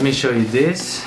let me show you this.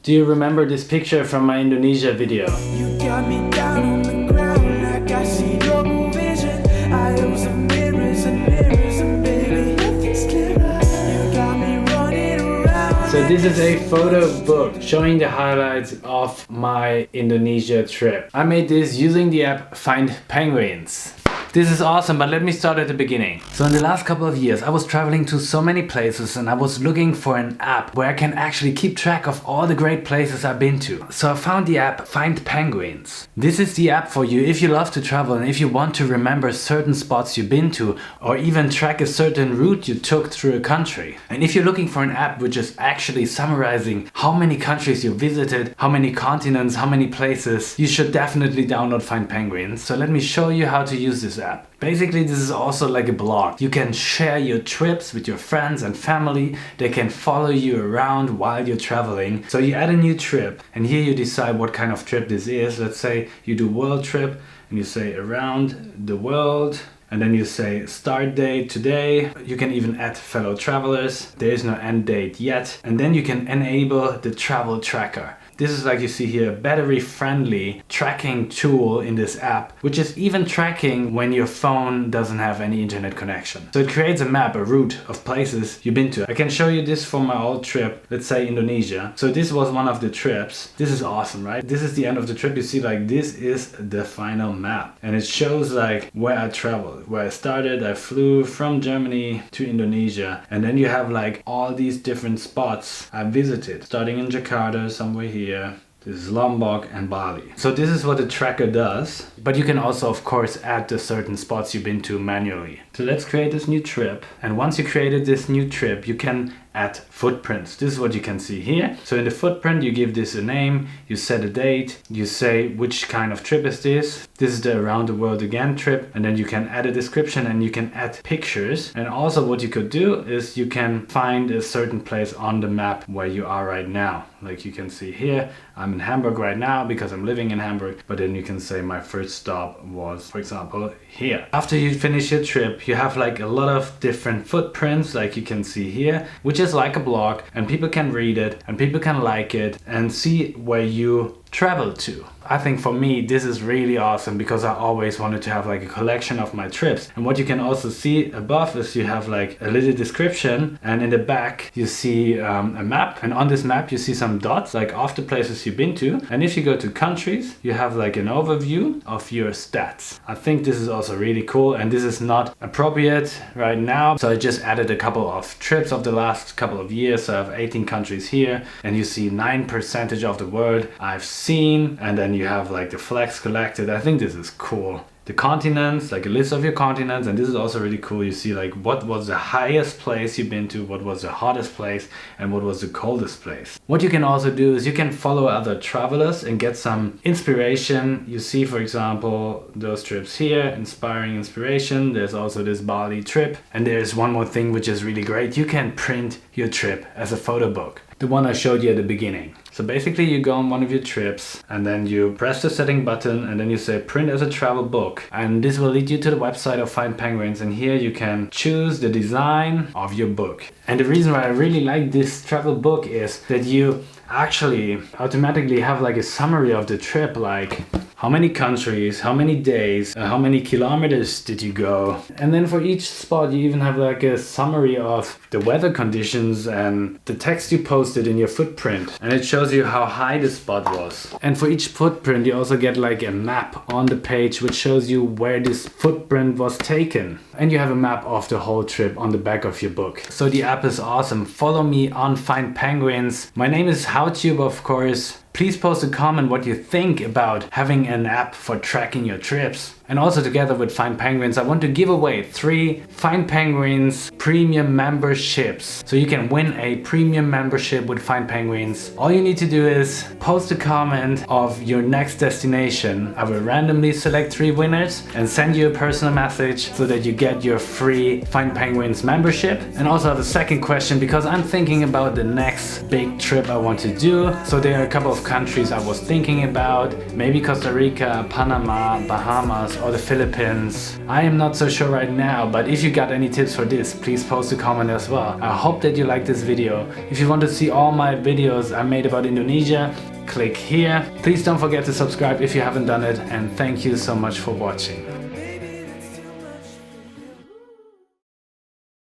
Do you remember this picture from my Indonesia video? You got me down on the ground like I see double vision. I owe some mirrors and baby, nothing's clearer. You got me running around. So this is a photo book showing the highlights of my Indonesia trip. I made this using the app FindPenguins. This is awesome, but let me start at the beginning. So in the last couple of years, I was traveling to so many places and I was looking for an app where I can actually keep track of all the great places I've been to. So I found the app FindPenguins. This is the app for you if you love to travel and if you want to remember certain spots you've been to or even track a certain route you took through a country. And if you're looking for an app which is actually summarizing how many countries you visited, how many continents, how many places, you should definitely download FindPenguins. So let me show you how to use this app. Basically, this is also like a blog. You can share your trips with your friends and family. They can follow you around while you're traveling. So you add a new trip and here you decide what kind of trip this is. Let's say you do world trip and you say around the world. And then you say start date today. You can even add fellow travelers. There is no end date yet. And then you can enable the travel tracker. This is, like you see here, a battery-friendly tracking tool in this app, which is even tracking when your phone doesn't have any internet connection. So it creates a map, a route of places you've been to. I can show you this for my old trip, let's say Indonesia. So this was one of the trips. This is awesome, right? This is the end of the trip. You see, like, this is the final map. And it shows like where I traveled, where I started. I flew from Germany to Indonesia. And then you have like all these different spots I visited, starting in Jakarta, somewhere here. This is Lombok and Bali. So this is what the tracker does, but you can also of course add the certain spots you've been to manually. So let's create this new trip, and once you created this new trip you can add footprints. This is what you can see here. So in the footprint you give this a name, you set a date, you say which kind of trip is this. This is the around the world again trip, and then you can add a description and you can add pictures. And also what you could do is you can find a certain place on the map where you are right now. Like you can see here, I'm in Hamburg right now because I'm living in Hamburg, but then you can say my first stop was, for example, here. After you finish your trip, you have like a lot of different footprints, like you can see here, which is like a blog, and people can read it and people can like it and see where you travel to. I think for me this is really awesome because I always wanted to have like a collection of my trips. And what you can also see above is you have like a little description, and in the back you see a map, and on this map you see some dots like of the places you've been to. And if you go to countries, you have like an overview of your stats. I think this is also really cool, and this is not appropriate right now, so I just added a couple of trips of the last couple of years. So I have 18 countries here, and you see 9% of the world I've seen, and then you have like the flags collected. I think this is cool. The continents, like a list of your continents, and this is also really cool. You see like what was the highest place you've been to, what was the hottest place, and what was the coldest place. What you can also do is you can follow other travelers and get some inspiration. You see, for example, those trips here, inspiring inspiration. There's also this Bali trip, and there's one more thing which is really great. You can print your trip as a photo book, the one I showed you at the beginning. So basically you go on one of your trips and then you press the setting button and then you say print as a travel book, and this will lead you to the website of FindPenguins, and here you can choose the design of your book. And the reason why I really like this travel book is that you actually automatically have like a summary of the trip, like how many countries, how many days, how many kilometers did you go. And then for each spot you even have like a summary of the weather conditions and the text you posted in your footprint, and it shows you how high the spot was. And for each footprint you also get like a map on the page which shows you where this footprint was taken, and you have a map of the whole trip on the back of your book. So the app is awesome. Follow me on FindPenguins. My name is HowTo, of course. Please post a comment what you think about having an app for tracking your trips. And also together with FindPenguins, I want to give away 3 FindPenguins premium memberships. So you can win a premium membership with FindPenguins. All you need to do is post a comment of your next destination. I will randomly select 3 winners and send you a personal message so that you get your free FindPenguins membership. And also have a second question, because I'm thinking about the next big trip I want to do. So there are a couple of countries I was thinking about. Maybe Costa Rica, Panama, Bahamas or the Philippines. I am not so sure right now, but if you got any tips for this, please post a comment as well. I hope that you like this video. If you want to see all my videos I made about Indonesia, click here. Please don't forget to subscribe if you haven't done it, and thank you so much for watching.